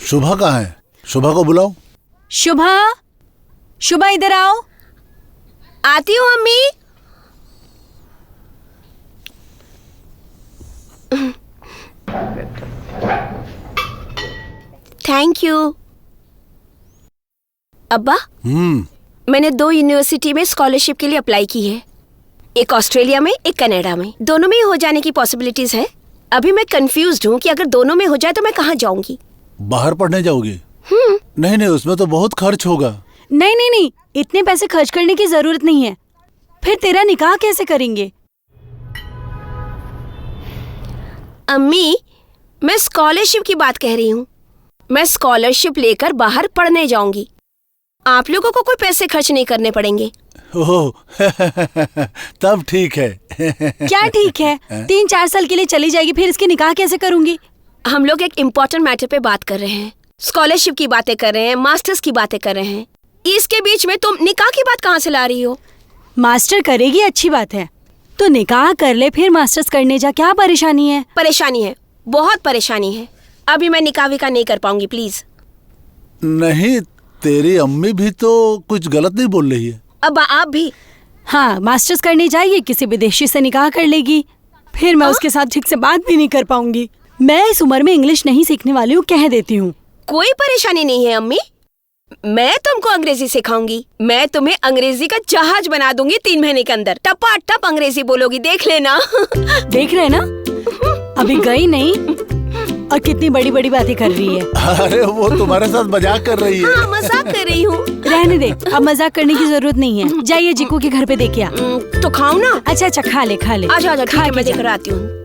शुभा कहाँ है? शुभा को बुलाओ। शुभा, शुभा इधर आओ। आती हूँ अम्मी। Thank you. अब्बा, मैंने 2 यूनिवर्सिटी में स्कॉलरशिप के लिए अप्लाई की है। एक ऑस्ट्रेलिया में, एक कनाडा में। दोनों में ही हो जाने की पॉसिबिलिटीज है। अभी मैं कंफ्यूज्ड हूँ कि अगर दोनों में हो जाए तो मैं कहाँ जाऊंगी। बाहर पढ़ने जाओगी? नहीं नहीं, उसमें तो बहुत खर्च होगा। नहीं नहीं नहीं, इतने पैसे खर्च करने की जरूरत नहीं है। फिर तेरा निकाह कैसे करेंगे? अम्मी, मैं स्कॉलरशिप की बात कह रही हूँ। मैं स्कॉलरशिप लेकर बाहर पढ़ने जाऊंगी। आप लोगों को कोई पैसे खर्च नहीं करने पड़ेंगे। ओह तब ठीक है। क्या ठीक है? 3-4 साल के लिए चली जाएगी, फिर इसकी निकाह कैसे करूंगी? हम लोग एक इम्पोर्टेंट मैटर पे बात कर रहे हैं। स्कॉलरशिप की बातें कर रहे हैं, मास्टर्स की बातें कर रहे हैं। इसके बीच में तुम निकाह की बात कहाँ से ला रही हो? मास्टर करेगी, अच्छी बात है, तो निकाह कर ले, फिर मास्टर्स करने जा। क्या परेशानी है? परेशानी है, बहुत परेशानी है। अभी मैं निकाह विकाह नहीं कर पाऊंगी, प्लीज। नहीं, तेरी अम्मी भी तो कुछ गलत नहीं बोल रही है। अब आप भी। हाँ, मास्टर्स करने जाइए, किसी विदेशी से निकाह कर लेगी, फिर मैं उसके साथ ठीक से बात भी नहीं कर पाऊंगी। मैं इस उम्र में इंग्लिश नहीं सीखने वाली हूँ, कह देती हूँ। कोई परेशानी नहीं है अम्मी, मैं तुमको अंग्रेजी सिखाऊंगी। मैं तुम्हें अंग्रेजी का जहाज बना दूंगी 3 महीने के अंदर। टपाटप अंग्रेजी बोलोगी, देख लेना। देख रहे ना, अभी गई नहीं और कितनी बड़ी बड़ी बातें कर रही है। अरे वो तुम्हारे साथ मजाक कर रही है। हाँ, मजाक कर रही हूँ। रहने दे, अब मजाक करने की जरूरत नहीं है। जाइए जीकू के घर पे देखिए आ। तो खाऊं ना? अच्छा अच्छा, खा ले खा ले। आजा आजा, ठीक है, मैं जा। देख कर आती हूँ।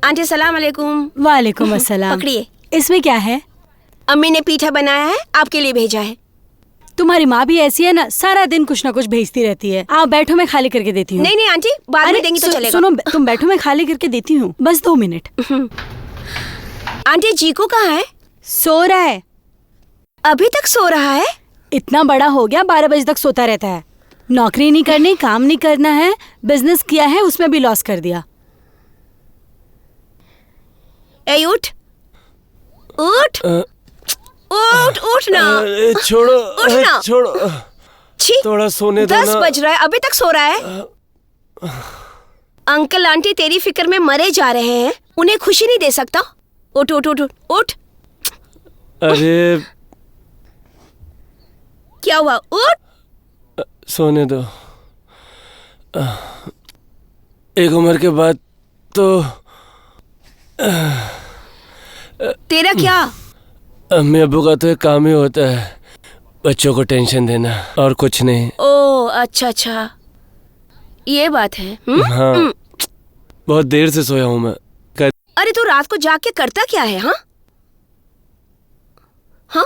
आंटी सलाम अलैकुम। वालेकुम अस्सलाम। पकड़िए। इसमें क्या है? अम्मी ने पीठा बनाया है, आपके लिए भेजा है। तुम्हारी माँ भी ऐसी है ना, सारा दिन कुछ ना कुछ भेजती रहती है। आप बैठो, मैं खाली करके देती हूँ। नहीं नहीं आंटी, बाद में देंगी तो चलेगा। सुनो, तुम बैठो, मैं खाली करके देती हूँ, बस 2 मिनट। आंटी, जीकू कहाँ है? सो रहा है। अभी तक सो रहा है? इतना बड़ा हो गया, 12 बजे तक सोता रहता है। नौकरी नहीं करनी, काम नहीं करना है, बिजनेस किया है, उसमें भी लॉस कर दिया। ए उठ उठ उठ उठ ना। छोड़ो, उठ ना। छोड़ो, छी, थोड़ा सोने दो 10 ना। बज रहा है, अभी तक सो रहा है। अंकल आंटी तेरी फिक्र में मरे जा रहे हैं, उन्हें खुशी नहीं दे सकता? उठ उठ उठ उठ। अरे क्या हुआ? उठ। सोने दो। एक उम्र के बाद तो तेरा क्या? अम्मी अब्बू का तो एक काम ही होता है, बच्चों को टेंशन देना, और कुछ नहीं। ओ अच्छा अच्छा, ये बात है। हाँ, बहुत देर से सोया हूँ मैं। अरे तू रात को जाग के करता क्या है? हाँ हाँ,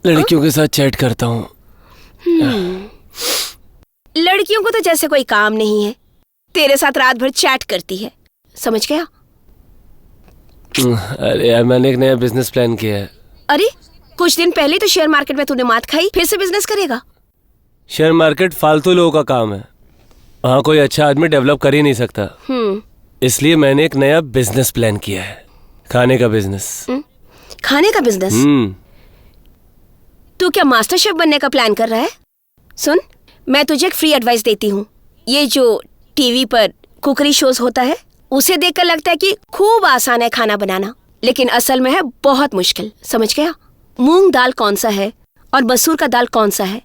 लड़कियों के साथ चैट करता हूँ। लड़कियों को तो जैसे कोई काम नहीं है, तेरे साथ रात भर चैट करती है, समझ गया? अरे यार, मैंने एक नया बिजनेस प्लान किया है। अरे कुछ दिन पहले तो शेयर मार्केट में तूने मात खाई, फिर से बिजनेस करेगा? शेयर मार्केट फालतू लोगों का काम है, वहाँ कोई अच्छा आदमी डेवलप कर ही नहीं सकता। इसलिए मैंने एक नया बिजनेस प्लान किया है, खाने का बिजनेस। खाने का बिजनेस? तू क्या मास्टर शेफ बनने का प्लान कर रहा है? सुन, मैं तुझे एक फ्री एडवाइस देती हूँ। ये जो टीवी पर कुकरी शोज होता है, उसे देखकर लगता है कि खूब आसान है खाना बनाना, लेकिन असल में है बहुत मुश्किल, समझ गया? मूंग दाल कौन सा है और मसूर का दाल कौन सा है,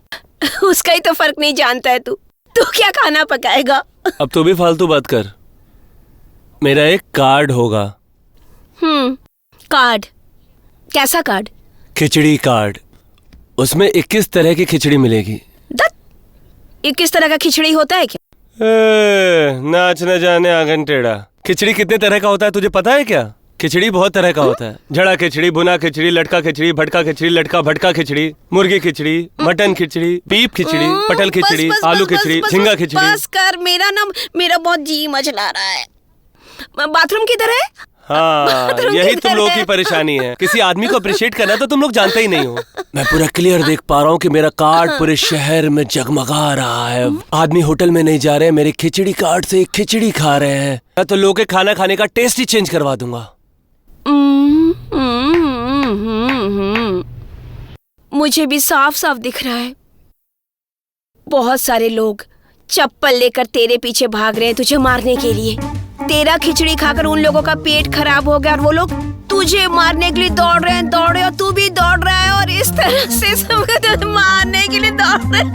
उसका ही तो फर्क नहीं जानता है तू। तू क्या खाना पकाएगा? अब तो भी फालतू बात कर। मेरा एक कार्ड होगा। कार्ड? कैसा कार्ड? खिचड़ी कार्ड। उसमें 21 तरह की खिचड़ी मिलेगी। 21 तरह का खिचड़ी होता है क्या? नाच न जाने आंगन टेढ़ा। खिचड़ी कितने तरह का होता है तुझे पता है क्या? खिचड़ी बहुत तरह का होता है। झड़ा खिचड़ी, भुना खिचड़ी, लटका खिचड़ी, भटका खिचड़ी, लटका भटका खिचड़ी, मुर्गी खिचड़ी, मटन खिचड़ी, बीफ खिचड़ी, पटल खिचड़ी, आलू खिचड़ी, झींगा खिचड़ी। बस कर, मेरा बहुत जी मचला रहा है। बाथरूम किधर है? हाँ, यही तुम लोगों की परेशानी है। किसी आदमी को अप्रिशिएट करना तो तुम लोग जानते ही नहीं हो। मैं पूरा क्लियर देख पा रहा हूँ कि मेरा कार्ड पूरे शहर में जगमगा रहा है। आदमी होटल में नहीं जा रहे, मेरे खिचड़ी कार्ड से खिचड़ी खा रहे हैं। मैं तो लोगों के खाना खाने का टेस्ट ही चेंज करवा दूंगा। मुझे भी साफ साफ दिख रहा है, बहुत सारे लोग चप्पल लेकर तेरे पीछे भाग रहे हैं तुझे मारने के लिए। तेरा खिचड़ी खाकर उन लोगों का पेट खराब हो गया और वो लोग तुझे मारने के लिए दौड़ रहे हैं, और तू भी दौड़ रहा है और इस तरह से सब तुझे मारने के लिए दौड़ रहे हैं।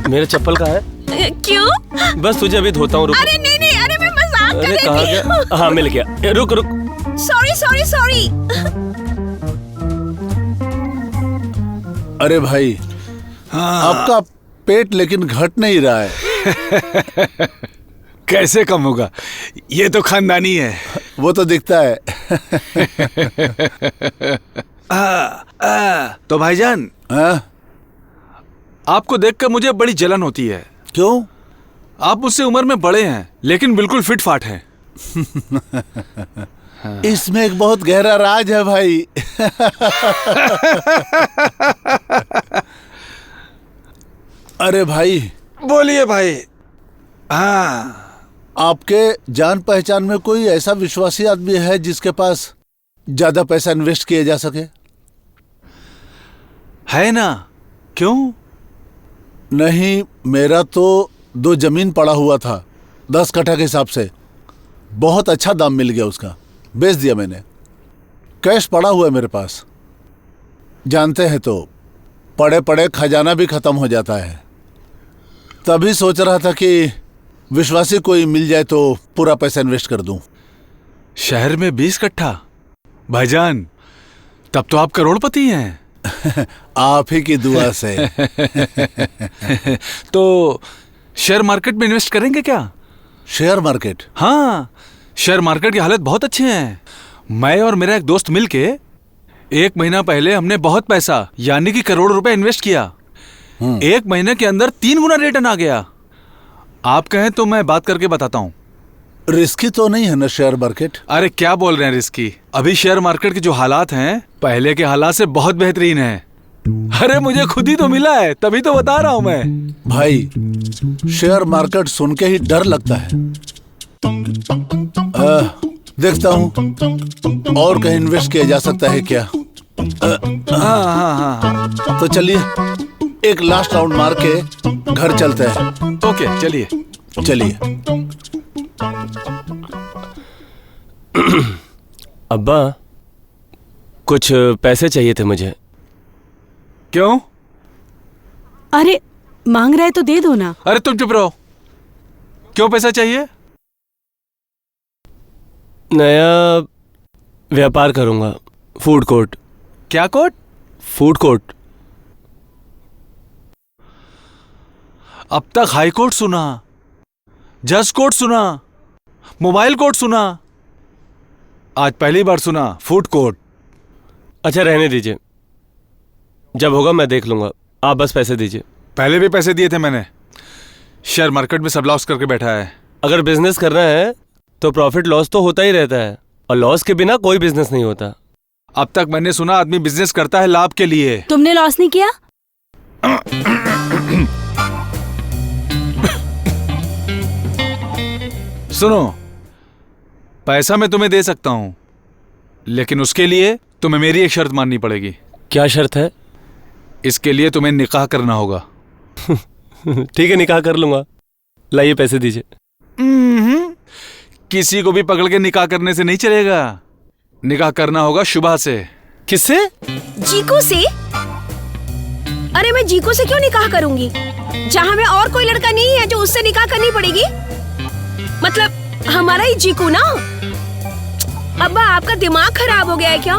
मेरा चप्पल कहाँ है? क्यों? बस तुझे अभी धोता हूँ। अरे नहीं, अरे मैं मजाक कर रही थी। कहाँ गया? हाँ, मिल गया। रुक। सॉरी। अरे भाई, आपका पेट लेकिन घट नहीं रहा है। कैसे कम होगा? ये तो खानदानी है। वो तो दिखता है। तो भाईजान, आपको देखकर मुझे बड़ी जलन होती है। क्यों? आप मुझसे उम्र में बड़े हैं लेकिन बिल्कुल फिट फाट हैं। इसमें एक बहुत गहरा राज है भाई। अरे भाई, बोलिए भाई। हाँ, आपके जान पहचान में कोई ऐसा विश्वासी आदमी है जिसके पास ज्यादा पैसा इन्वेस्ट किया जा सके? है ना? क्यों? नहीं, मेरा तो 2 जमीन पड़ा हुआ था 10 कट्ठा के हिसाब से। बहुत अच्छा दाम मिल गया उसका, बेच दिया मैंने। कैश पड़ा हुआ है मेरे पास। जानते हैं तो पड़े पड़े खजाना भी खत्म हो जाता है। तभी सोच रहा था कि विश्वासी कोई मिल जाए तो पूरा पैसा इन्वेस्ट कर दूं। शहर में 20 कट्ठा? भाईजान, तब तो आप करोड़पति हैं। आप ही की दुआ से। तो शेयर मार्केट में इन्वेस्ट करेंगे क्या? Share market? हाँ, शेयर मार्केट की हालत बहुत अच्छे हैं। मैं और मेरा एक दोस्त मिलके 1 महीना पहले हमने बहुत पैसा यानी कि करोड़ रुपए इन्वेस्ट किया। 1 महीने के अंदर 3 गुना रिटर्न आ गया। आप कहें तो मैं बात करके बताता हूँ। रिस्की तो नहीं है ना शेयर मार्केट? अरे क्या बोल रहे हैं रिस्की? अभी शेयर मार्केट के जो हालात हैं पहले के हालात से बहुत बेहतरीन है। अरे मुझे खुद ही तो मिला है, तभी तो बता रहा हूँ मैं। भाई, शेयर मार्केट सुन के ही डर लगता है। देखता हूँ और कहीं इन्वेस्ट किया जा सकता है क्या। हाँ। तो चलिए एक लास्ट राउंड मार के घर चलते हैं। ओके, चलिए। अब्बा, कुछ पैसे चाहिए थे मुझे। क्यों? अरे मांग रहा है तो दे दो ना। अरे तुम चुप रहो। क्यों पैसा चाहिए? नया व्यापार करूंगा, फूड कोर्ट। क्या कोर्ट? Food court. अब तक हाई कोर्ट सुना, जज कोर्ट सुना, मोबाइल कोर्ट सुना, आज पहली बार सुना फूड कोर्ट। अच्छा, रहने दीजिए, जब होगा मैं देख लूंगा। आप बस पैसे दीजिए। पहले भी पैसे दिए थे मैंने। शेयर मार्केट में सब लॉस करके बैठा है। अगर बिजनेस करना है तो प्रॉफिट लॉस तो होता ही रहता है, और लॉस के बिना कोई बिजनेस नहीं होता। अब तक मैंने सुना आदमी बिजनेस करता है लाभ के लिए। तुमने लॉस नहीं किया? सुनो, पैसा मैं तुम्हें दे सकता हूं, लेकिन उसके लिए तुम्हें मेरी एक शर्त माननी पड़ेगी। क्या शर्त है? इसके लिए तुम्हें निकाह करना होगा। ठीक है, निकाह कर लूंगा। लाइए पैसे दीजिए। किसी को भी पकड़ के निकाह करने से नहीं चलेगा। निकाह करना होगा शुभा से। किससे? जीको से? अरे मैं जीको से क्यों निकाह करूंगी, जहाँ में और कोई लड़का नहीं है जो उससे निकाह करनी पड़ेगी। मतलब हमारा ही जीको ना। अब्बा, आपका दिमाग खराब हो गया है क्या?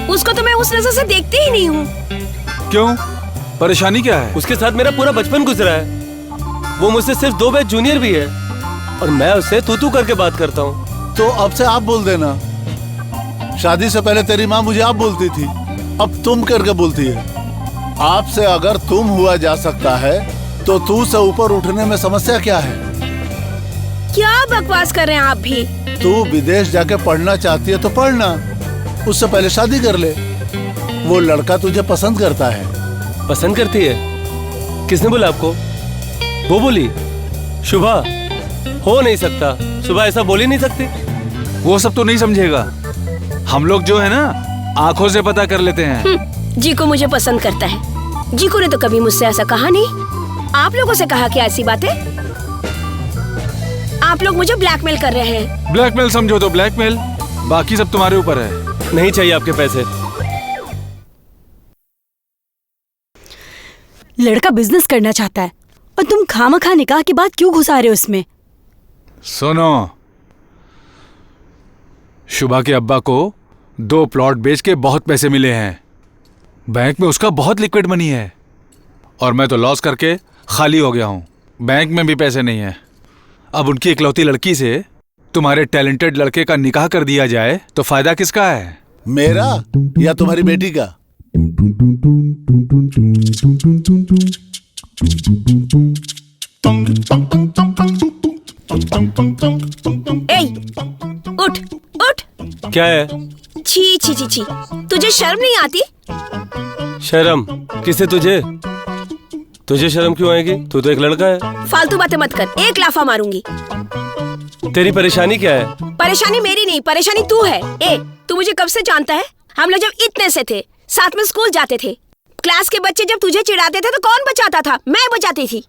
उसको तो मैं उस नजर से देखती ही नहीं हूँ। क्यों? परेशानी क्या है? उसके साथ मेरा पूरा बचपन गुजरा है। वो मुझसे सिर्फ 2 बैच जूनियर भी है, और मैं उससे तू करके बात करता हूँ। तो अब से आप बोल देना। शादी से पहले तेरी माँ मुझे आप बोलती थी, अब तुम करके बोलती है। आपसे अगर तुम हुआ जा सकता है तो तू से ऊपर उठने में समस्या क्या है? क्या बकवास कर रहे हैं आप भी? तू विदेश जाके पढ़ना चाहती है तो पढ़ना, उससे पहले शादी कर ले। वो लड़का तुझे पसंद करता है। पसंद करती है? किसने बोला आपको? वो बोली? शुभा? हो नहीं सकता, शुभा ऐसा बोल ही नहीं सकती। वो सब तो नहीं समझेगा। हम लोग जो है ना, आंखों से पता कर लेते हैं। जीको मुझे पसंद करता है। जीको ने तो कभी मुझसे ऐसा कहा नहीं। आप लोगों से कहा क्या ऐसी बातें? आप लोग मुझे ब्लैकमेल कर रहे हैं। ब्लैकमेल समझो तो ब्लैकमेल, बाकी सब तुम्हारे ऊपर है। नहीं चाहिए आपके पैसे। लड़का बिजनेस करना चाहता है और तुम खामखा निकाह के बाद क्यों घुसा रहे हो उसमें? सुनो, शुभा के अब्बा को 2 प्लॉट बेच के बहुत पैसे मिले हैं। बैंक में उसका बहुत लिक्विड मनी है और मैं तो लॉस करके खाली हो गया हूं। बैंक में भी पैसे नहीं है। अब उनकी इकलौती लड़की से तुम्हारे टैलेंटेड लड़के का निकाह कर दिया जाए तो फायदा किसका है? मेरा या तुम्हारी बेटी का? ए, उठ उठ। क्या है? छी छी छी छी, तुझे शर्म नहीं आती? शर्म? किसे? तुझे? तुझे शर्म क्यों आएगी? तू तो एक लड़का है। फालतू बातें मत कर, एक लाफा मारूंगी। तेरी परेशानी क्या है? परेशानी मेरी नहीं, परेशानी तू है। ए, तू मुझे कब से जानता है? हम लोग जब इतने से थे, साथ में स्कूल जाते थे, क्लास के बच्चे जब तुझे चिढ़ाते थे तो कौन बचाता था? मैं बचाती थी।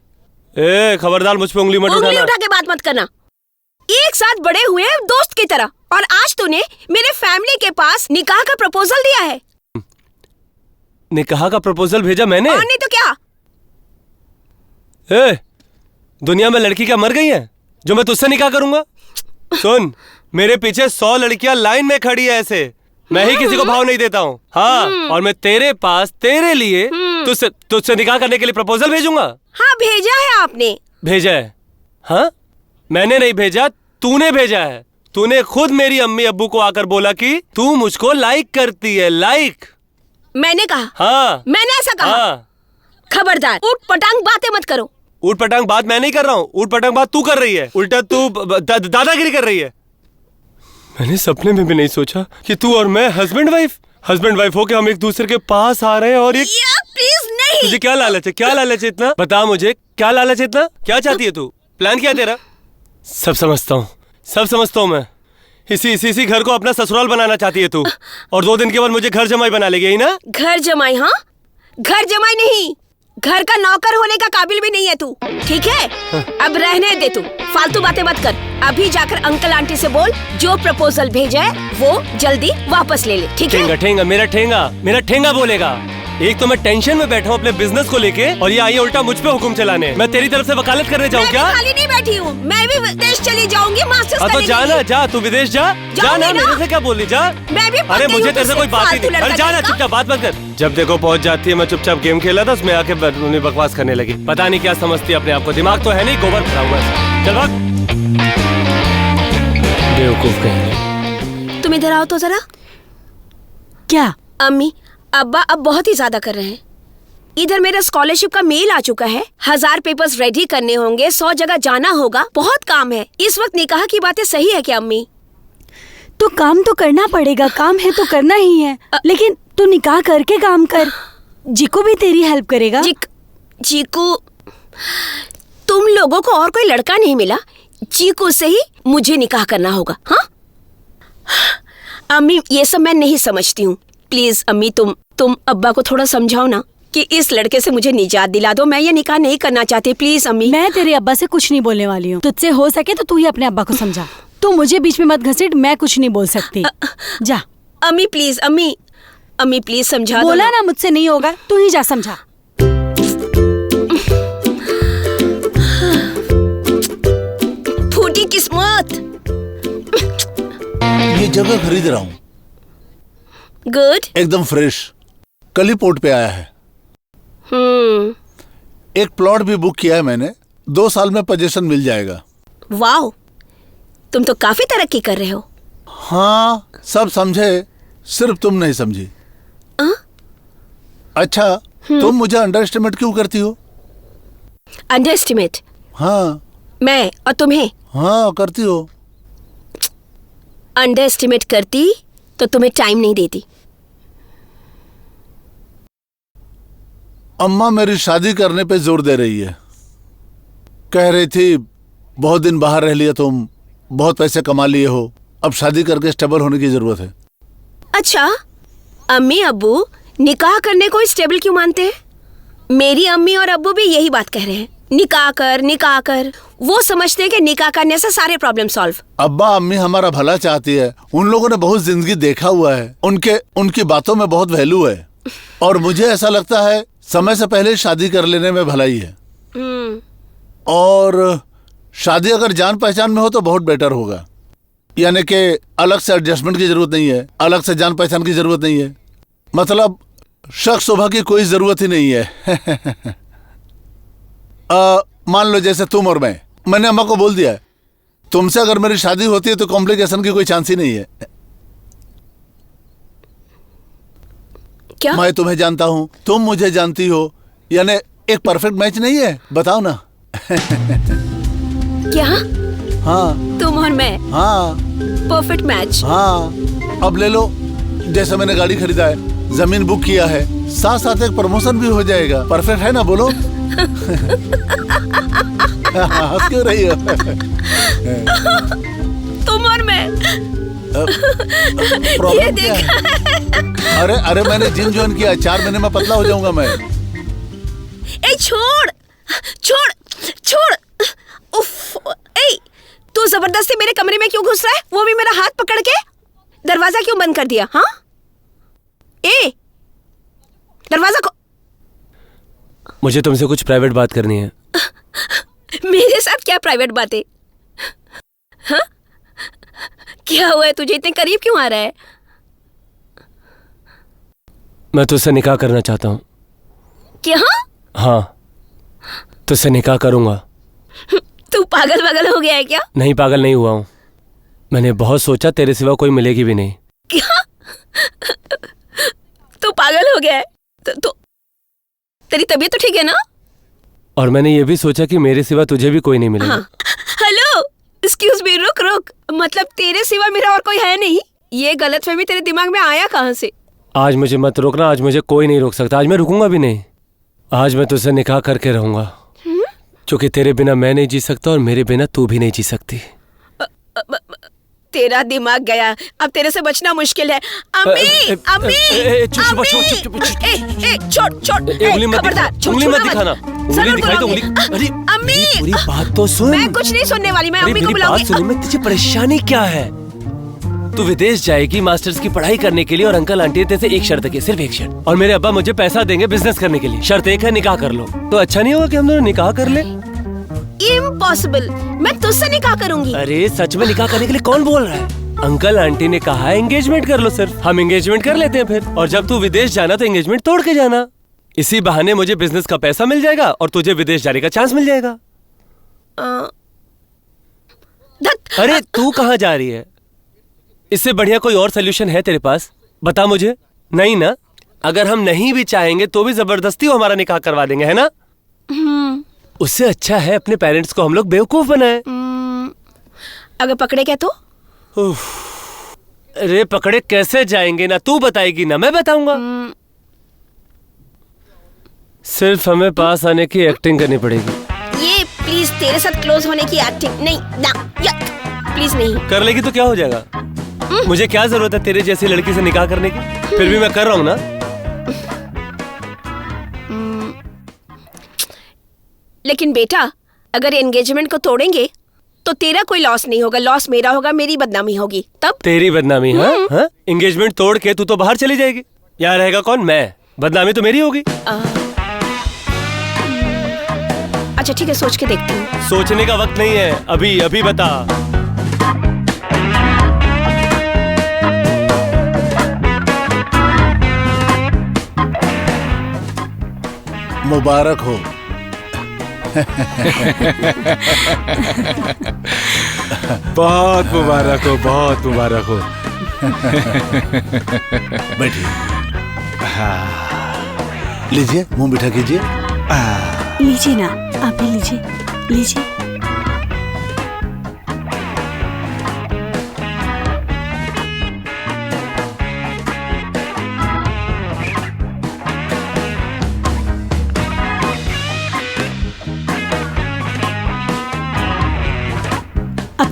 ए, खबरदार मुझ पे उंगली मत उंगली उठाना। उठा के बात मत करना। एक साथ बड़े हुए दोस्त की तरह, और आज तूने मेरे फैमिली के पास निकाह का प्रपोजल दिया है। निकाह का प्रपोजल भेजा मैंने? और नहीं तो क्या? ए, दुनिया में लड़की क्या मर गई है जो मैं तुझसे निकाह करूंगा? सुन, मेरे पीछे 100 लड़कियां लाइन में खड़ी है ऐसे। मैं ही किसी को भाव नहीं देता हूँ। हाँ, और मैं तेरे पास तेरे लिए तुझसे निकाह करने के लिए प्रपोजल भेजूंगा। हाँ, भेजा है आपने। भेजा है? हाँ, मैंने नहीं भेजा, तूने भेजा है। तूने खुद मेरी अम्मी अब्बू को आकर बोला कि तू मुझको लाइक करती है। लाइक? मैंने कहा? हाँ, मैंने ऐसा कहा? हाँ। खबरदार, ऊट पटांग बातें मत करो। ऊट पटांग बात मैं नहीं कर रहा हूँ, ऊट पटांग बात तू कर रही है। उल्टा तू दादागिरी कर रही है। मैंने सपने में भी नहीं सोचा कि तू और मैं हस्बैंड वाइफ होके हम एक दूसरे के पास आ रहे हैं। और एक प्लीज नहीं। तुझे क्या लालच है? क्या लालच है इतना? बता मुझे, क्या लालच है इतना? क्या चाहती है तू? प्लान क्या तेरा? सब समझता हूँ मैं। इसी घर को अपना ससुराल बनाना चाहती है तू, और 2 दिन के बाद मुझे घर जमाई बना लेगी, यही ना? घर जमाई? हाँ, घर जमाई नहीं, घर का नौकर होने का काबिल भी नहीं है तू, ठीक है? अब रहने दे, तू फालतू बातें मत कर। अभी जाकर अंकल आंटी से बोल, जो प्रपोजल भेजा है वो जल्दी वापस ले ले, ठीक है? ठेंगा, मेरा ठेंगा बोलेगा। एक तो मैं टेंशन में बैठा हूँ अपने बिजनेस को लेके, और ये आई उल्टा मुझ पे हुक्म चलाने। मैं तेरी तरफ से वकालत करने जाऊँ क्या? खाली नहीं बैठी हूँ, मैं भी विदेश चली जाऊंगी मास्टर्स तो करने के जाना, लिए। जा तू विदेश जा ना। मेरे से क्या बोल रही? जा। मैं भी अरे मुझे तेरे से कोई बात ही नहीं। अरे जाना, चुपचाप बात मत कर। जब देखो पहुंच जाती है, मैं चुपचाप गेम खेला था, उसमें आके बकवास करने लगी। पता नहीं क्या समझती है अपने आप को। दिमाग तो है नहीं, गोबर भरा हुआ है। चल भाग, बेवकूफ कहीं। तुम इधर आओ तो जरा। क्या? अम्मी अब्बा अब बहुत ही ज्यादा कर रहे हैं। इधर मेरा स्कॉलरशिप का मेल आ चुका है, 1000 पेपर्स रेडी करने होंगे, 100 जगह जाना होगा, बहुत काम है। इस वक्त निकाह की बातें सही है क्या अम्मी? तो काम तो करना पड़ेगा, काम है तो करना ही है। लेकिन तू निकाह करके काम कर, जीको भी तेरी हेल्प करेगा। जीको, तुम लोगों को और कोई लड़का नहीं मिला, जीको से ही मुझे निकाह करना होगा? हाँ अम्मी, ये सब मैं नहीं समझती हूँ। प्लीज अम्मी, तुम अब्बा को थोड़ा समझाओ ना कि इस लड़के से मुझे निजात दिला दो। मैं ये निकाह नहीं करना चाहती, प्लीज अम्मी। मैं तेरे अब्बा से कुछ नहीं बोलने वाली हूँ। तुझसे हो सके तो तू ही अपने अब्बा को समझा। तू मुझे बीच में मत घसीट, मैं कुछ नहीं बोल सकती। जा। अम्मी प्लीज, अम्मी प्लीज समझा दो। बोला ना मुझसे नहीं होगा, तू ही जा समझा। फूटी किस्मत। ये जगह खरीद रहा हूँ, गुड, एकदम फ्रेश, कल ही पोर्ट पे आया है। एक प्लॉट भी बुक किया है मैंने, 2 साल में पोजीशन मिल जाएगा। वाओ, तुम तो काफी तरक्की कर रहे हो। हाँ, सब समझे, सिर्फ तुम नहीं समझी। अच्छा, तुम मुझे अंडर एस्टिमेट क्यों करती हो? Under estimate? हाँ। मैं और तुम्हें? हाँ करती हो। अंडर एस्टिमेट करती तो तुम्हें टाइम नहीं देती। अम्मा मेरी शादी करने पे जोर दे रही है। कह रही थी बहुत दिन बाहर रह लिया तुम, बहुत पैसे कमा लिए हो, अब शादी करके स्टेबल होने की जरूरत है। अच्छा, अम्मी अब्बू निकाह करने को स्टेबल क्यों मानते हैं? मेरी अम्मी और अब्बू भी यही बात कह रहे हैं, निकाह कर निकाह कर। वो समझते हैं कि निकाह करने से सारे प्रॉब्लम सॉल्व। अब्बा अम्मी हमारा भला चाहती है, उन लोगों ने बहुत जिंदगी देखा हुआ है, उनकी बातों में बहुत वैल्यू है, और मुझे ऐसा लगता है समय से पहले शादी कर लेने में भलाई है। और शादी अगर जान पहचान में हो तो बहुत बेटर होगा, यानी कि अलग से एडजस्टमेंट की जरूरत नहीं है, अलग से जान पहचान की जरूरत नहीं है, मतलब शक शोभा की कोई जरूरत ही नहीं है। मान लो जैसे तुम और मैंने अम्मा को बोल दिया है, तुमसे अगर मेरी शादी होती है तो कॉम्प्लिकेशन की कोई चांस ही नहीं है। क्या? मैं तुम्हें जानता हूँ, तुम मुझे जानती हो, यानी एक परफेक्ट मैच नहीं है? बताओ ना। क्या? हाँ तुम और मैं हाँ परफेक्ट मैच? हाँ। अब ले लो, जैसे मैंने गाड़ी खरीदा है, जमीन बुक किया है, साथ साथ एक प्रमोशन भी हो जाएगा। परफेक्ट है ना? बोलो। हंस क्यों रही हो? तुम और मैं ये प्रॉब्लम क्या है? अरे मैंने जिम ज्वाइन किया, 4 महीने में पतला हो जाऊंगा मैं। ए छोड़ छोड़ छोड़। उफ, ए तू जबरदस्ती मेरे कमरे में क्यों घुस रहा है? वो भी मेरा हाथ पकड़ के। दरवाजा क्यों बंद कर दिया? हाँ, ए दरवाजा को। मुझे तुमसे कुछ प्राइवेट बात करनी है। मेरे साथ क्या प्राइवेट बातें? हाँ, क्या हुआ है? तुझे इतने करीब क्यों आ रहा है? मैं तुझसे निकाह करना चाहता हूँ। क्या? हाँ, तुझसे निकाह करूंगा। तू पागल हो गया है क्या? नहीं, पागल नहीं हुआ हूँ। मैंने बहुत सोचा, तेरे सिवा कोई मिलेगी भी नहीं। क्या? तू पागल हो गया है? तो तेरी तबीयत तो ठीक है ना? और मैंने ये भी सोचा कि मेरे सिवा तुझे भी कोई नहीं मिलेगा। हाँ। हेलो, एक्सक्यूज मी, रुक। मतलब तेरे सिवा मेरा और कोई है नहीं? ये गलतफहमी तेरे दिमाग में आया कहाँ से? आज मुझे मत रोकना, आज मुझे कोई नहीं रोक सकता। आज मैं रुकूंगा भी नहीं। आज मैं तुझसे निकाह करके रहूंगा, क्योंकि तेरे बिना मैं नहीं जी सकता और मेरे बिना तू भी नहीं जी सकती। तेरा दिमाग गया, अब तेरे से बचना मुश्किल है। अम्मी, अम्मी, छोड़, उंगली मत खबरदार, उंगली मत दिखाना। उंगली दिखाई तो उंगली। अरे अम्मी, पूरी बात तो सुन। मैं कुछ नहीं सुनने वाली, मैं अम्मी को बुलाऊंगी। बात सुन, मैं तुझे परेशानी क्या है? तू विदेश जाएगी मास्टर्स की पढ़ाई करने के लिए, और अंकल आंटी ने तेरे से एक शर्त की, सिर्फ एक शर्त। और मेरे अब्बा मुझे पैसा देंगे बिजनेस करने के लिए। शर्त एक है, निकाह कर लो। तो अच्छा नहीं होगा कि हम दोनों निकाह कर ले? इम्पॉसिबल, मैं तुझसे निकाह करूंगी। अरे सच में निकाह करने के लिए कौन बोल रहा है? अंकल आंटी ने कहा है एंगेजमेंट कर लो सिर्फ। हम एंगेजमेंट कर लेते हैं फिर, और जब तू विदेश जाना तो एंगेजमेंट तोड़ के जाना। इसी बहाने मुझे बिजनेस का पैसा मिल जाएगा और तुझे विदेश जाने का चांस मिल जाएगा। अरे तू कहाँ जा रही है? इससे बढ़िया कोई और सोल्यूशन है तेरे पास? बता मुझे। नहीं ना? अगर हम नहीं भी चाहेंगे तो भी जबरदस्ती वो हमारा निकाह करवा देंगे, है ना? उससे अच्छा है अपने पेरेंट्स को हम लोग बेवकूफ बनाए। अगर पकड़े क्या तो? अरे पकड़े कैसे जाएंगे? ना तू बताएगी ना मैं बताऊंगा। सिर्फ हमें पास आने की एक्टिंग करनी पड़ेगी। ये प्लीज तेरे साथ क्लोज होने की एक्टिंग नहीं ना, प्लीज नहीं। कर लेगी तो क्या हो जाएगा? मुझे क्या जरूरत है तेरे जैसी लड़की से निकाह करने की? फिर भी मैं कर रहा हूँ ना। लेकिन बेटा, अगर एंगेजमेंट को तोड़ेंगे तो तेरा कोई लॉस नहीं होगा, लॉस मेरा होगा, मेरी बदनामी होगी। तब तेरी बदनामी? हाँ, एंगेजमेंट तोड़ के तू तो बाहर चली जाएगी। यहाँ रहेगा कौन? मैं। बदनामी तो मेरी होगी। अच्छा ठीक है, सोच के देखती हूँ। सोचने का वक्त नहीं है, अभी अभी बता। मुबारक हो। बहुत मुबारक हो, बहुत मुबारक हो। बैठिए। लीजिए, मुंह मीठा कीजिए। लीजिए ना, आप भी लीजिए।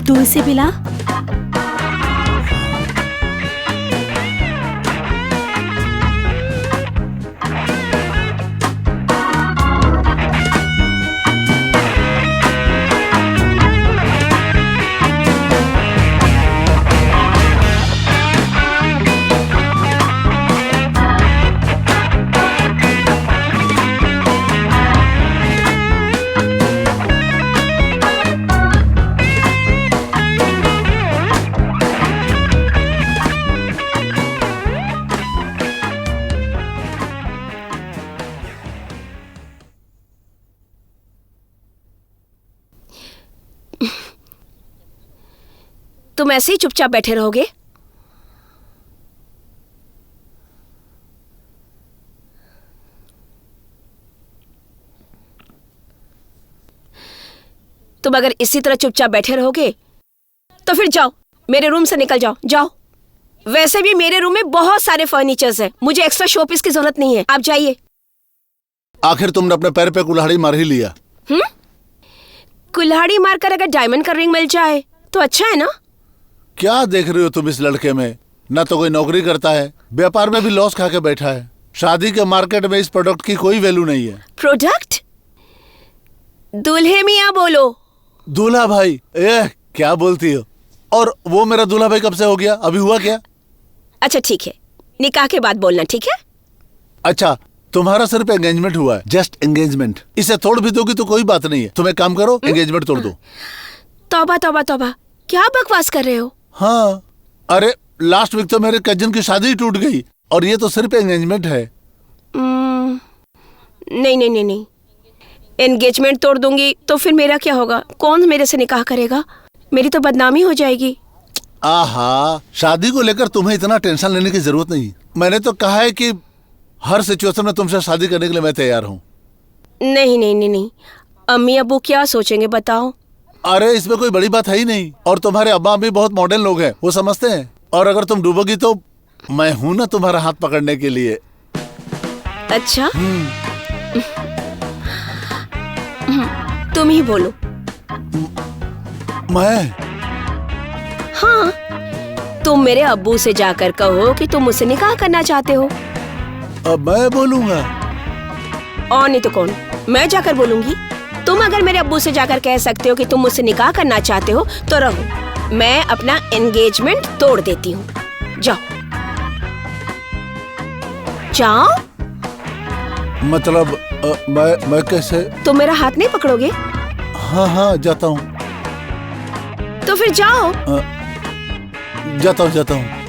तू इसे पिला। तुम ऐसे ही चुपचाप बैठे रहोगे? तुम अगर इसी तरह चुपचाप बैठे रहोगे तो फिर जाओ, मेरे रूम से निकल जाओ। जाओ। वैसे भी मेरे रूम में बहुत सारे फर्नीचर्स हैं, मुझे एक्स्ट्रा शोपीस की जरूरत नहीं है। आप जाइए। आखिर तुमने अपने पैर पे कुल्हाड़ी मार ही लिया। कुल्हाड़ी मारकर अगर डायमंड का रिंग मिल जाए तो अच्छा है ना? क्या देख रही हो तुम इस लड़के में? ना तो कोई नौकरी करता है, व्यापार में भी लॉस खा के बैठा है। शादी के मार्केट में इस प्रोडक्ट की कोई वैल्यू नहीं है। प्रोडक्ट? दूल्हे मियाँ बोलो। दूल्हा भाई? क्या बोलती हो? और वो मेरा दूल्हा भाई कब से हो गया? अभी हुआ क्या? अच्छा ठीक है, निकाह के बाद बोलना, ठीक है? अच्छा, तुम्हारा सिर्फ एंगेजमेंट हुआ है, जस्ट एंगेजमेंट। इसे तोड़ भी दोगी तो कोई बात नहीं है। तुम एक काम करो, एंगेजमेंट तोड़ दो। तौबा तौबा तौबा, क्या बकवास कर रहे हो? हाँ, अरे लास्ट वीक तो मेरे कजिन की शादी ही टूट गई और ये तो सिर्फ एंगेजमेंट है। नहीं नहीं नहीं नहीं, एंगेजमेंट तोड़ दूंगी तो फिर मेरा क्या होगा? कौन मेरे से निकाह करेगा? मेरी तो बदनामी हो जाएगी। आहा, शादी को लेकर तुम्हें इतना टेंशन लेने की जरूरत नहीं। मैंने तो कहा है कि हर सिचुएशन में तुमसे शादी करने के लिए मैं तैयार हूँ। नहीं नहीं नहीं नहीं, अम्मी अब्बू क्या सोचेंगे बताओ? अरे इसमें कोई बड़ी बात है ही नहीं। और तुम्हारे अब्बा अम्मी बहुत मॉडर्न लोग हैं, वो समझते हैं। और अगर तुम डूबोगी तो मैं हूं ना तुम्हारा हाथ पकड़ने के लिए। अच्छा, तुम ही बोलो। मैं? हाँ, तुम मेरे अब्बू से जाकर कहो कि तुम मुझसे निकाह करना चाहते हो। अब मैं बोलूंगा? और नहीं तो कौन, मैं जाकर बोलूंगी। तुम अगर मेरे अब्बू से जाकर कह सकते हो कि तुम मुझसे निकाह करना चाहते हो तो रहो, मैं अपना एंगेजमेंट तोड़ देती हूँ। जाओ जाओ। मतलब मैं कैसे? तुम मेरा हाथ नहीं पकड़ोगे? हाँ हाँ, जाता हूँ। तो फिर जाओ। जाता हूँ।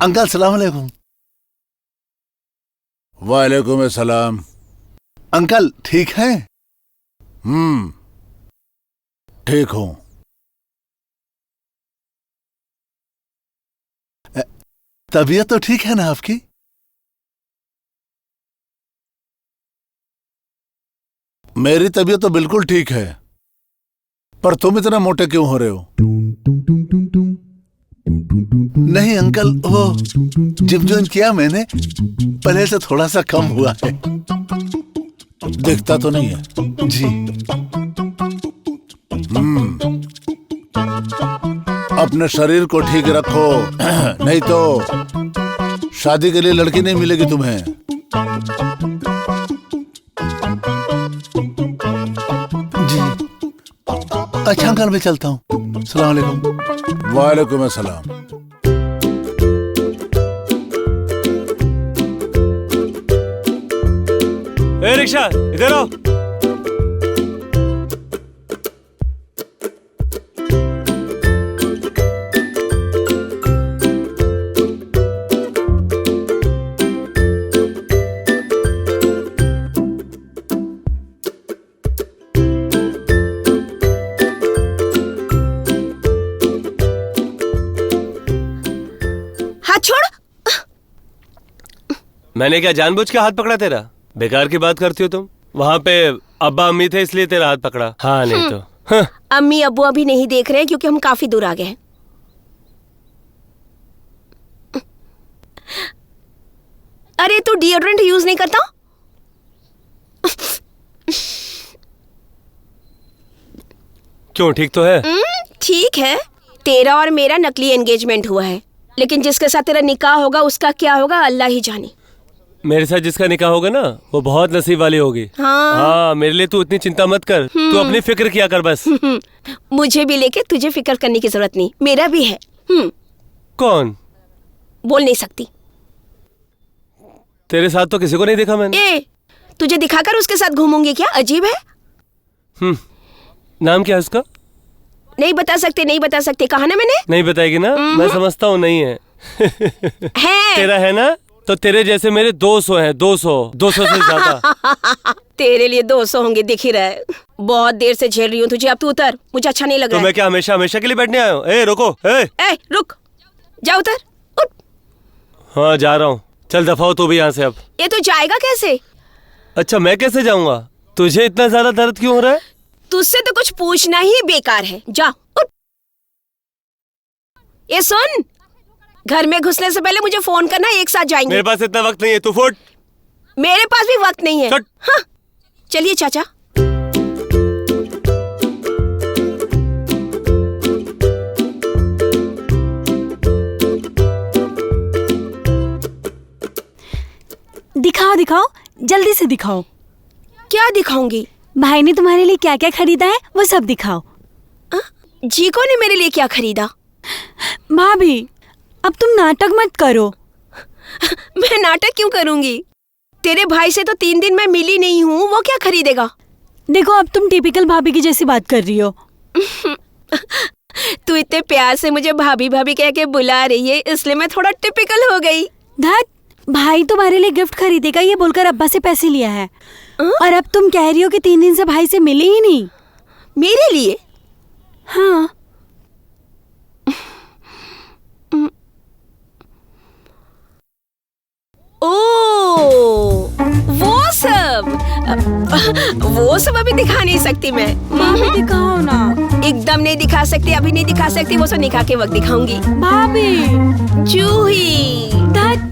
अंकल सलाम अलैकुम। वालेकुम अस्सलाम। अंकल ठीक हैं? ठीक हूँ। तबीयत तो ठीक है ना आपकी? मेरी तबीयत तो बिल्कुल ठीक है, पर तुम इतने मोटे क्यों हो रहे हो? नहीं अंकल, वो जिम ज्वाइन किया मैंने, पहले से थोड़ा सा कम हुआ है। दिखता तो नहीं है जी। अपने शरीर को ठीक रखो, नहीं तो शादी के लिए लड़की नहीं मिलेगी तुम्हें। जी अच्छा अंकल, मैं चलता हूँ। सलाम अलैकुम। वालेकुम अस्सलाम। ए रिक्शा, इधर आओ। मैंने क्या जानबूझ के हाथ पकड़ा तेरा? बेकार की बात करती हो तुम। वहाँ पे अब्बा अम्मी थे इसलिए तेरा हाथ पकड़ा। हाँ नहीं तो हाँ। अम्मी अब्बू अभी नहीं देख रहे हैं क्योंकि हम काफी दूर आ गए हैं। अरे तू डिओड्रेंट यूज नहीं करता? क्यों, ठीक तो है? ठीक है, तेरा और मेरा नकली एंगेजमेंट हुआ है, लेकिन जिसके साथ तेरा निकाह होगा उसका क्या होगा अल्लाह ही जाने। मेरे साथ जिसका निकाह होगा ना वो बहुत नसीब वाली होगी। हाँ, मेरे लिए तू इतनी चिंता मत कर, तू अपनी फिक्र किया कर बस। मुझे भी लेके तुझे फिक्र करने की जरूरत नहीं, मेरा भी है। कौन? बोल नहीं सकती। तेरे साथ तो किसी को नहीं देखा मैंने। ए, तुझे दिखाकर उसके साथ घूमूंगी क्या? अजीब है। नाम क्या है उसका? नहीं बता सकते, नहीं बता सकते, कहा ना मैंने। नहीं बताएगी ना? मैं समझता हूँ नहीं है। है तेरा है ना? तो तेरे जैसे मेरे 200 हैं, 200 से ज्यादा। तेरे लिए 200 होंगे, दिख ही रहा है। बहुत देर से झेल रही हूँ तुझे, अब तू उतर, मुझे अच्छा नहीं लग तो रहा मैं है। क्या हमेशा हमेशा के लिए बैठने आया हूँ? ए रुको, ए रुक, जा उतर, उठ। हाँ जा रहा हूँ, चल दफा हो तू भी यहाँ से अब। ये तू जाएगा कैसे? अच्छा मैं कैसे जाऊंगा? तुझे इतना ज्यादा दर्द क्यों हो रहा है? तुझसे तो कुछ पूछना ही बेकार है, जा उठ। ये सुन, घर में घुसने से पहले मुझे फोन करना, एक साथ जाएंगे। मेरे पास इतना वक्त नहीं है, तू फुट। मेरे पास भी वक्त नहीं है। चट। हाँ, चलिए चाचा। दिखाओ दिखाओ, जल्दी से दिखाओ। क्या दिखाऊंगी? भाई ने तुम्हारे लिए क्या क्या खरीदा है वो सब दिखाओ। जीको ने मेरे लिए क्या खरीदा? भाभी अब तुम नाटक मत करो। मैं नाटक क्यों करूंगी? तेरे भाई से तो 3 दिन मैं मिली नहीं हूँ, वो क्या खरीदेगा? देखो अब तुम टिपिकल भाभी की जैसी बात कर रही हो। तू इतने प्यार से मुझे भाभी भाभी कह के बुला रही है, इसलिए मैं थोड़ा टिपिकल हो गई। धत, भाई तुम्हारे लिए गिफ्ट खरीदेगा ये बोलकर अब्बा से पैसे लिया है। और अब तुम कह रही हो कि 3 दिन से भाई से मिली ही नहीं। मेरे लिए? हाँ। ओ, वो सब अभी दिखा नहीं सकती मैं। भाभी दिखाओ ना। एकदम नहीं दिखा सकती, अभी नहीं दिखा सकती, वो सब निकाह के वक्त दिखाऊंगी। भाभी जूही। धत।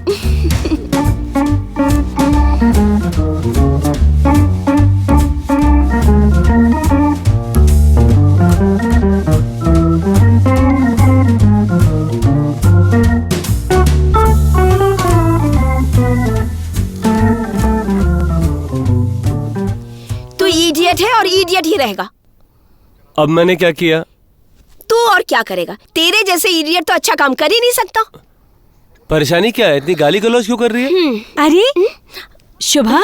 इडियट है और इडियट ही रहेगा। अब मैंने क्या किया? तू और क्या करेगा? तेरे जैसे इडियट तो अच्छा काम कर ही नहीं सकता। परेशानी क्या है? इतनी गाली गलौज क्यों कर रही है? अरे शुभा,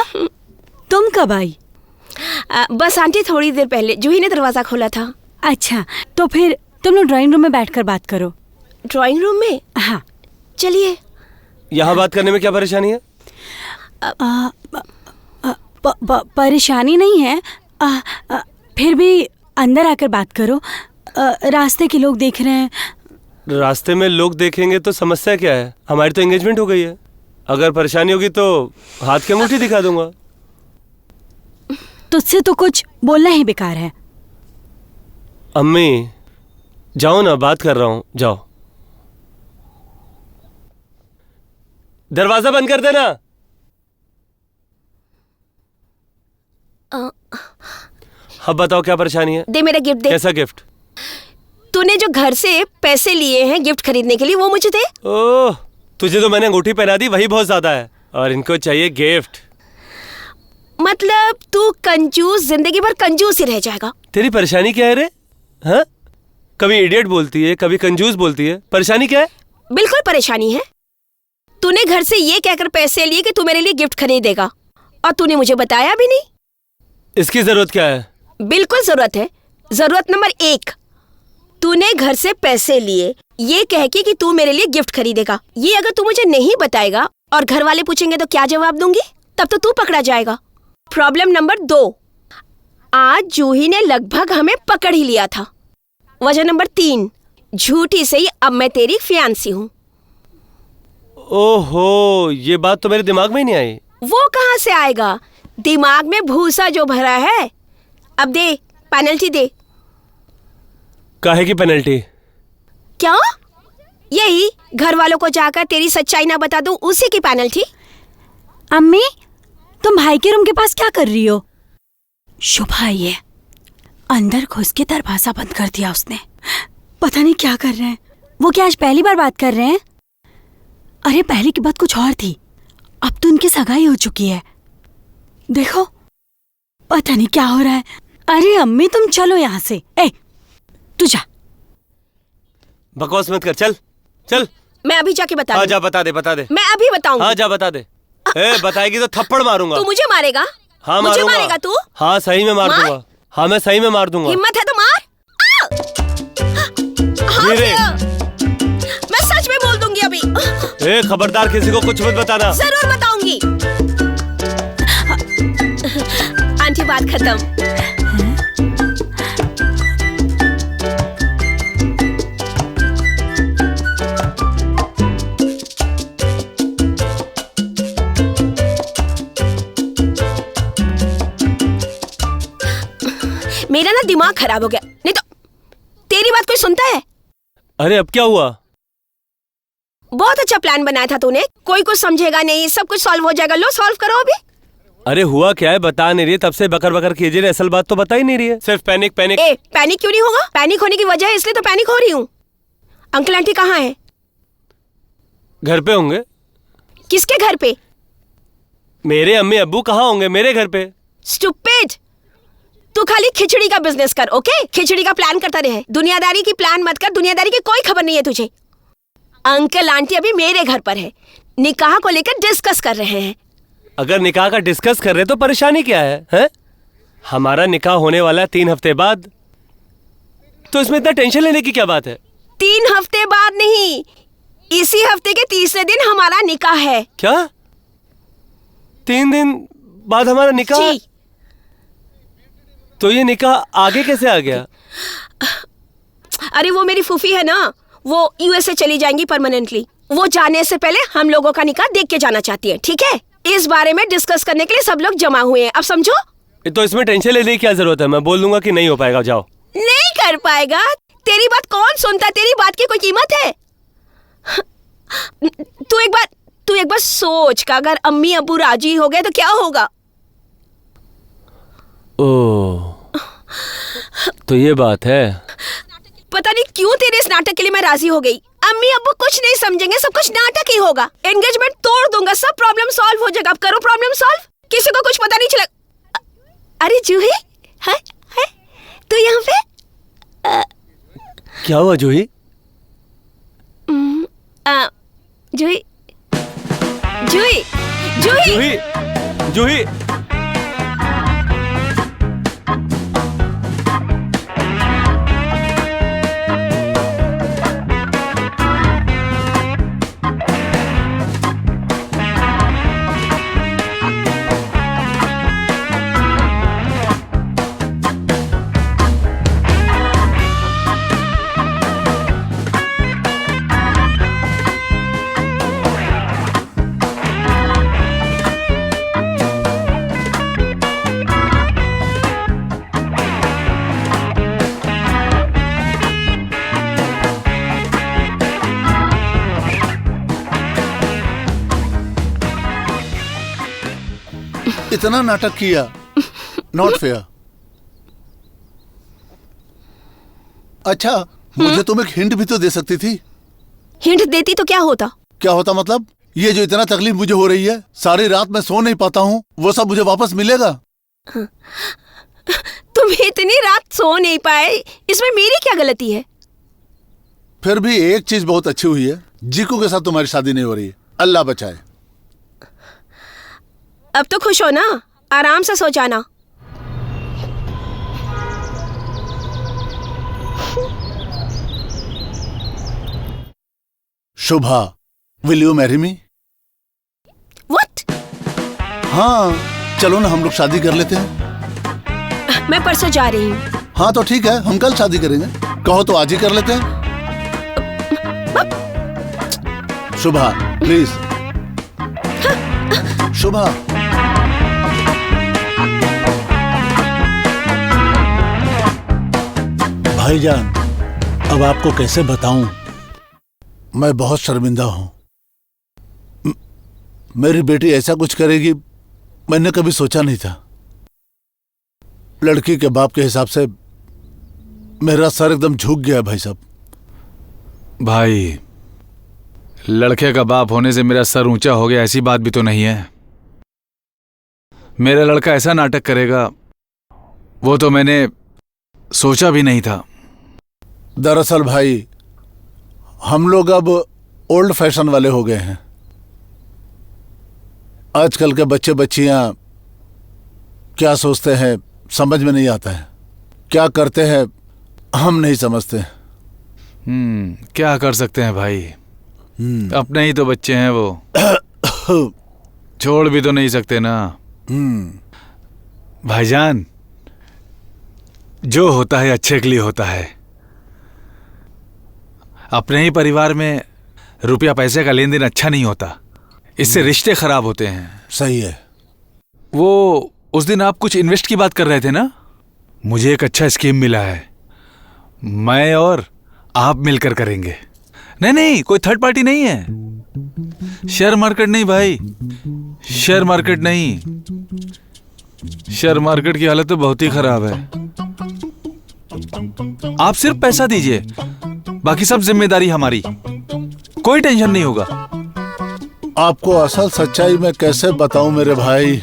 तुम कब आई? बस आंटी थोड़ी देर पहले, जूही ने दरवाजा खोला था। अच्छा तो फिर तुम लोग ड्राइंग रूम में बैठकर बात करो। ड्राइंग रूम में? हाँ चलिए। यहाँ बात करने में क्या परेशानी है? परेशानी नहीं है, फिर भी अंदर आकर बात करो। रास्ते के लोग देख रहे हैं। रास्ते में लोग देखेंगे तो समस्या क्या है? हमारी तो एंगेजमेंट हो गई है। अगर परेशानी होगी तो हाथ की अंगूठी दिखा दूंगा। तुझसे तो कुछ बोलना ही बेकार है। अम्मी जाओ ना, बात कर रहा हूँ, जाओ। दरवाजा बंद कर देना। अब बताओ क्या परेशानी है? दे मेरा गिफ्ट दे। कैसा गिफ्ट? तूने जो घर से पैसे लिए हैं गिफ्ट खरीदने के लिए, वो मुझे दे। ओह, तुझे तो मैंने अंगूठी पहना दी, वही बहुत ज्यादा है, और इनको चाहिए गिफ्ट। मतलब तू कंजूस, जिंदगी भर कंजूस ही रह जाएगा। तेरी परेशानी क्या है रे? हाँ, कभी इडियट बोलती है, कभी कंजूस बोलती है। परेशानी क्या है? बिल्कुल परेशानी है। तूने घर से ये कहकर पैसे लिए कि तू मेरे लिए गिफ्ट खरीदेगा, और तूने मुझे बताया भी नहीं। इसकी जरूरत क्या है? बिल्कुल जरूरत है। जरूरत नंबर 1, तूने घर से पैसे लिए ये कह के कि तू मेरे लिए गिफ्ट खरीदेगा। ये अगर तू मुझे नहीं बताएगा और घर वाले पूछेंगे तो क्या जवाब दूंगी? तब तो तू पकड़ा जाएगा। प्रॉब्लम नंबर 2, आज जूही ने लगभग हमें पकड़ ही लिया था। वजह नंबर 3, झूठी से ही अब मैं तेरी फियांसी हूँ। ओहो, ये बात तो मेरे दिमाग में ही नहीं आई। वो कहाँ से आएगा? दिमाग में भूसा जो भरा है। अब दे, पेनल्टी दे। काहे की पेनल्टी? क्या? यही घर वालों को जाकर तेरी सच्चाई ना बता दूं, उसी की पेनल्टी। अम्मी, तुम भाई के रूम के पास क्या कर रही हो? शुभा आई है। अंदर घुस के दरवाजा बंद कर दिया उसने। पता नहीं क्या कर रहे हैं। वो क्या आज पहली बार बात कर रहे हैं? अरे पहले की बात कुछ और थी, अब तो उनकी सगाई हो चुकी है। देखो पता नहीं क्या हो रहा है। अरे अम्मी तुम चलो यहाँ से। ए तू जा। बकवास मत कर, चल चल। मैं अभी जाके बता हाँ दूं। जा, बता दे बता दे। मैं अभी बताऊंगी। हाँ जा बता दे। बताएगी तो थप्पड़ मारूंगा। तू मुझे मारेगा? हाँ मुझे मारूंगा। मारेगा तू? हाँ सही में मार मार? दूंगा। हाँ मैं सही में मार दूंगा। हिम्मत है तो मार। हाँ धीरे। मैं सच में बोल दूंगी अभी। खबरदार किसी को कुछ मत बताना। जरूर बताऊंगी। आंटी बात खत्म। मेरा ना दिमाग खराब हो गया। नहीं तो तेरी बात कोई सुनता है? अरे अब क्या हुआ? बहुत अच्छा प्लान बनाया था तूने। कोई कुछ समझेगा नहीं, सब कुछ सॉल्व हो जाएगा। लो सॉल्व करो अभी। अरे हुआ क्या है बता नहीं रही, तब से बकर बकर कीजिए, असल बात तो बता ही नहीं रही है, सिर्फ पैनिक पैनिक। पैनिक क्यों नहीं होगा? पैनिक होने की वजह है इसलिए तो पैनिक हो रही हूँ। अंकल आंटी कहाँ है? घर पे होंगे। किसके घर पे? मेरे अम्मी अब्बू कहाँ होंगे? मेरे घर पे। स्टूपिड, तू खाली खिचड़ी का बिजनेस कर, ओके? खिचड़ी का प्लान करता रहे, दुनियादारी की प्लान मत कर। दुनियादारी की कोई खबर नहीं है तुझे। अंकल आंटी अभी मेरे घर पर है, निकाह को लेकर डिस्कस कर रहे हैं। अगर निकाह का डिस्कस कर रहे तो परेशानी क्या है? हमारा निकाह होने वाला है 3 हफ्ते बाद, तो इसमें इतना टेंशन लेने की क्या बात है? 3 हफ्ते बाद नहीं, इसी हफ्ते के तीसरे दिन हमारा निकाह है। क्या 3 दिन बाद हमारा निकाह? जी। तो ये निकाह आगे कैसे आ गया? अरे वो मेरी फूफी है ना, वो यूएसए चली जाएंगी परमानेंटली। वो जाने से पहले हम लोगों का निकाह देख के जाना चाहती है, ठीक है? इस बारे में डिस्कस करने के लिए सब लोग जमा हुए हैं, अब समझो। तो इसमें टेंशन लेने की क्या जरूरत है? मैं बोल दूंगा कि नहीं हो पाएगा, जाओ। नहीं कर पाएगा? तेरी बात कौन सुनता है? तेरी बात की कोई कीमत है? तू एक बार सोच का, अगर अम्मी अब्बू राजी हो गए तो क्या होगा? ओह तो ये बात है। पता नहीं क्यों तेरे इस नाटक के लिए मैं राजी हो गई। अम्मी अब्बू कुछ नहीं समझेंगे, सब कुछ नाटक ही होगा। एंगेजमेंट तोड़ दूंगा, सब प्रॉब्लम सॉल्व हो जाएगा। अब करो प्रॉब्लम सॉल्व, किसी को कुछ पता नहीं चला। अरे जूही, है तू यहाँ पे? क्या हुआ जूही? जूही जूही जूही जूही जूही इतना नाटक किया, नॉट फेयर। अच्छा, मुझे तुम एक हिंट भी तो दे सकती थी। हिंट देती तो क्या होता? क्या होता मतलब? ये जो इतना तकलीफ मुझे हो रही है, सारी रात मैं सो नहीं पाता हूँ, वो सब मुझे वापस मिलेगा? तुम इतनी रात सो नहीं पाए, इसमें मेरी क्या गलती है? फिर भी एक चीज बहुत अच्छी हुई है, जीकू के साथ तुम्हारी शादी नहीं हो रही है। अल्लाह बचाए। अब तो खुश हो ना, आराम से सो जाना। Shubha, will you marry me? What? हाँ चलो ना, हम लोग शादी कर लेते हैं। मैं परसों जा रही हूँ। हाँ तो ठीक है, हम कल शादी करेंगे। कहो तो आज ही कर लेते हैं। शुभा प्लीज, शुभा। भाईजान, अब आपको कैसे बताऊं, मैं बहुत शर्मिंदा हूं। मेरी बेटी ऐसा कुछ करेगी मैंने कभी सोचा नहीं था। लड़की के बाप के हिसाब से मेरा सर एकदम झुक गया भाई साहब। भाई, लड़के का बाप होने से मेरा सर ऊंचा हो गया ऐसी बात भी तो नहीं है। मेरा लड़का ऐसा नाटक करेगा वो तो मैंने सोचा भी नहीं था। दरअसल भाई, हम लोग अब ओल्ड फैशन वाले हो गए हैं। आजकल के बच्चे बच्चियां क्या सोचते हैं समझ में नहीं आता है, क्या करते हैं हम नहीं समझते। क्या कर सकते हैं भाई, अपने ही तो बच्चे हैं वो, छोड़ भी तो नहीं सकते ना। भाईजान, जो होता है अच्छे के लिए होता है। अपने ही परिवार में रुपया पैसे का लेन देन अच्छा नहीं होता, इससे रिश्ते खराब होते हैं। सही है। वो उस दिन आप कुछ इन्वेस्ट की बात कर रहे थे ना, मुझे एक अच्छा स्कीम मिला है, मैं और आप मिलकर करेंगे। नहीं नहीं, कोई थर्ड पार्टी नहीं है। शेयर मार्केट नहीं भाई, शेयर मार्केट नहीं। शेयर मार्केट की हालत तो बहुत ही खराब है। आप सिर्फ पैसा दीजिए, बाकी सब जिम्मेदारी हमारी, कोई टेंशन नहीं होगा। आपको असल सच्चाई मैं कैसे बताऊं मेरे भाई।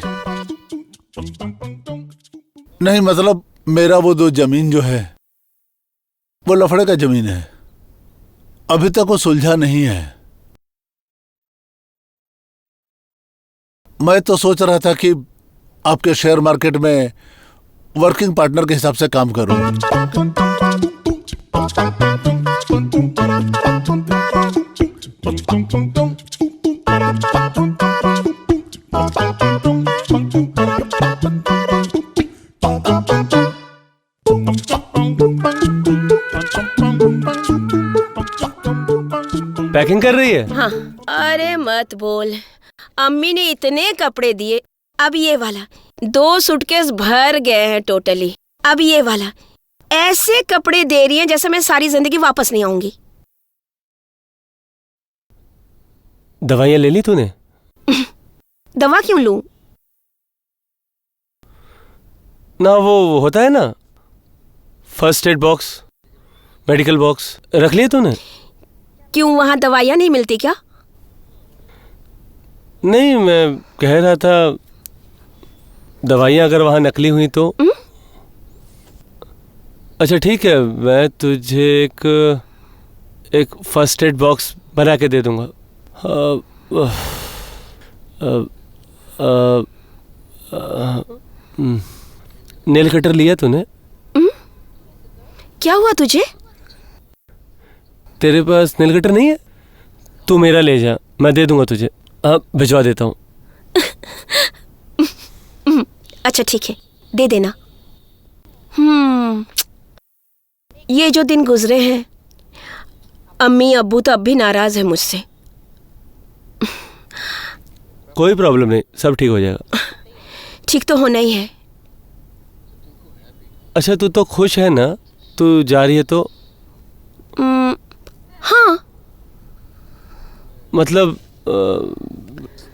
नहीं मतलब मेरा वो 2 जमीन जो है वो लफड़े का जमीन है, अभी तक वो सुलझा नहीं है। मैं तो सोच रहा था कि आपके शेयर मार्केट में वर्किंग पार्टनर के हिसाब से काम करूं। पैकिंग कर रही है? हाँ। अरे मत बोल, अम्मी ने इतने कपड़े दिए, अब ये वाला 2 सूटकेस भर गए हैं टोटली। अब ये वाला, ऐसे कपड़े दे रही हैं जैसे मैं सारी जिंदगी वापस नहीं आऊंगी। दवाइयाँ ले ली तूने? दवा क्यों लूं? ना वो होता है ना first aid box, medical box, रख लिए तूने? क्यों, वहां दवाइयाँ नहीं मिलती क्या? नहीं, मैं कह रहा था दवाइयाँ अगर वहां नकली हुई तो। अच्छा ठीक है, मैं तुझे एक फर्स्ट एड बॉक्स बना के दे दूंगा। नेल कटर लिया तूने? क्या हुआ तुझे? तेरे पास नेल कटर नहीं है? तू मेरा ले जा, मैं दे दूंगा तुझे। हाँ, भिजवा देता हूँ। अच्छा ठीक है, दे देना। ये जो दिन गुजरे हैं, अम्मी अब्बू तो अब भी नाराज है मुझसे। कोई प्रॉब्लम नहीं, सब ठीक हो जाएगा। ठीक तो होना ही है। अच्छा तू तो खुश है ना, तू जा रही है तो? हाँ। मतलब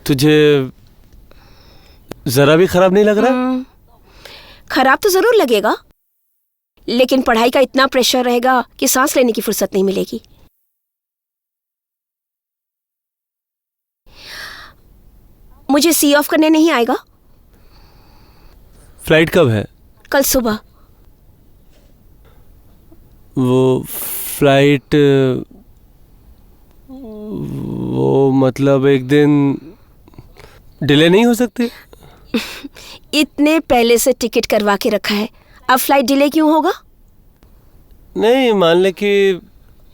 तुझे जरा भी खराब नहीं लग रहा? खराब तो जरूर लगेगा, लेकिन पढ़ाई का इतना प्रेशर रहेगा कि सांस लेने की फुर्सत नहीं मिलेगी। मुझे सी ऑफ करने नहीं आएगा? फ्लाइट कब है? कल सुबह। वो फ्लाइट, वो मतलब एक दिन डिले नहीं हो सकती? इतने पहले से टिकट करवा के रखा है, अब फ्लाइट डिले क्यों होगा? नहीं, मान ले कि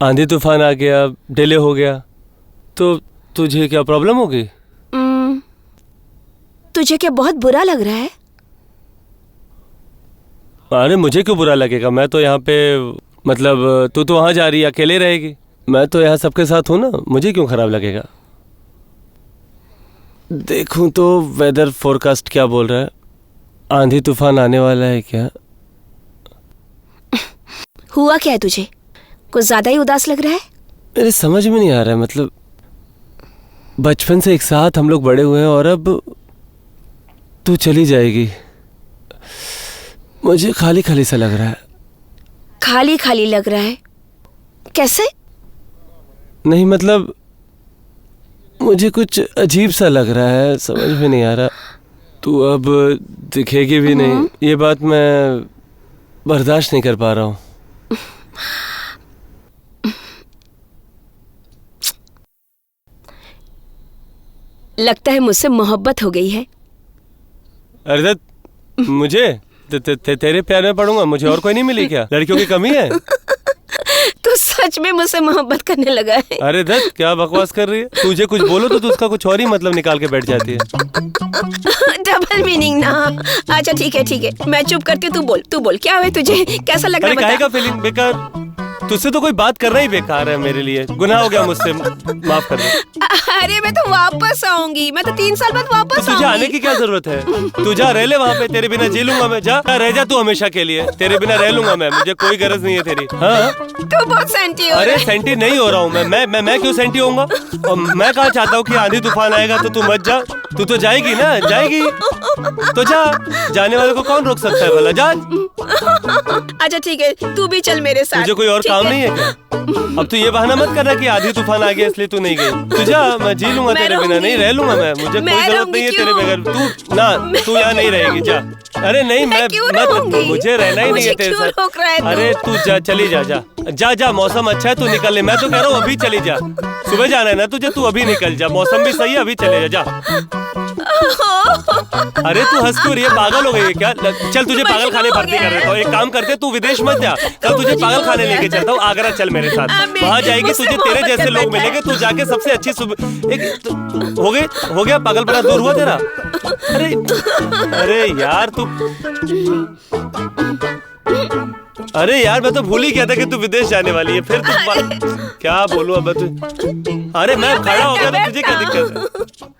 आंधी तूफान आ गया, डिले हो गया, तो तुझे क्या प्रॉब्लम होगी? तुझे क्या बहुत बुरा लग रहा है? अरे मुझे क्यों बुरा लगेगा, मैं तो यहाँ पे, मतलब तू तो वहाँ जा रही है, अकेले रहेगी, मैं तो यहाँ सबके साथ हूँ ना, मुझे क्यों खराब लगेगा? देखूं तो वेदर फोरकास्ट क्या बोल रहा है, आंधी तूफान आने वाला है क्या? हुआ क्या है तुझे? कुछ ज्यादा ही उदास लग रहा है। मेरे समझ में नहीं आ रहा है, मतलब बचपन से एक साथ हम लोग बड़े हुए हैं और अब तू चली जाएगी। मुझे खाली खाली सा लग रहा है। खाली खाली लग रहा है? कैसे? नहीं मतलब मुझे कुछ अजीब सा लग रहा है, समझ में नहीं आ रहा। तू अब दिखेगी भी नहीं, ये बात मैं बर्दाश्त नहीं कर पा रहा हूँ। लगता है मुझसे मोहब्बत हो गई है। अरे मुझे तेरे प्यार में पड़ूंगा, मुझे और कोई नहीं मिली क्या? लड़कियों की कमी है? तू सच में मुझसे मोहब्बत करने लगा है? अरे दत्त, क्या बकवास कर रही है? तुझे कुछ बोलो तो तू उसका कुछ और ही मतलब निकाल के बैठ जाती है। डबल मीनिंग ना। अच्छा ठीक है, मैं चुप करती हूँ। तू बोल क्या हुआ तुझे? कैसा लग रहा है? काहे का फीलिंग बेकार? तुझसे तो कोई बात करना ही बेकार है मेरे लिए। गुनाह हो गया मुझसे, माफ कर दे। अरे मैं तो वापस आऊंगी, मैं तो 3 साल बाद वापस आऊंगी। तुझे आने की क्या जरूरत है? तू जा रह ले वहाँ पे, तेरे बिना जी लूंगा मैं। जा रह जा तू हमेशा के लिए, तेरे बिना रह लूंगा मैं, मुझे कोई गरज नहीं है तेरी। हाँ तू बहुत सेंटी हो। अरे सेंटी नहीं हो रहा हूँ मैं क्यों सेंटी होऊंगा? और मैं कहाँ चाहता हूँ कि आंधी तूफान आएगा तो तू मत जा। तू तो जाएगी ना, जाएगी तो जा। जाने वाले को कौन रोक सकता है भला? जा। अच्छा ठीक है, तू भी चल मेरे साथ। तुझे कोई और काम नहीं है क्या? अब तू ये बहाना मत करना कि आधी तूफान आ गया इसलिए तू नहीं गई। तू जा, मैं जी लूंगा तेरे बिना, नहीं रह लूंगा मैं। मुझे कोई जरूरत नहीं है तेरे बगैर। तू यहाँ नहीं रहेगी, जा। अरे नहीं मैं मुझे रहना ही नहीं है तेरे साथ। अरे तू जा, चली जा। मौसम अच्छा है, तू निकल ले। मैं तो कह रहा हूँ अभी चली जा। सुबह जाना है ना तुझे, तू अभी निकल जा। मौसम भी सही है, अभी चले जा। अरे तू हंस क्यों रही है? पागल हो गई है क्या? चल तुझे पागल खाने भर्ती कर देता हूँ। एक काम करते, तू विदेश मत जा, कल तुझे पागल खाने लेके चलता हूँ। आगरा चल मेरे साथ, वहाँ जाएगी तुझे तेरे जैसे लोग मिलेंगे। तू जाके सबसे अच्छी हो गया पागलपना दूर हुआ तेरा। अरे यार तू, अरे यार मैं तो भूल ही गया था कि तू विदेश जाने वाली है। फिर तू क्या बोलूं अब तू? अरे मैं खड़ा हो गया तो तुझे क्या दिक्कत है?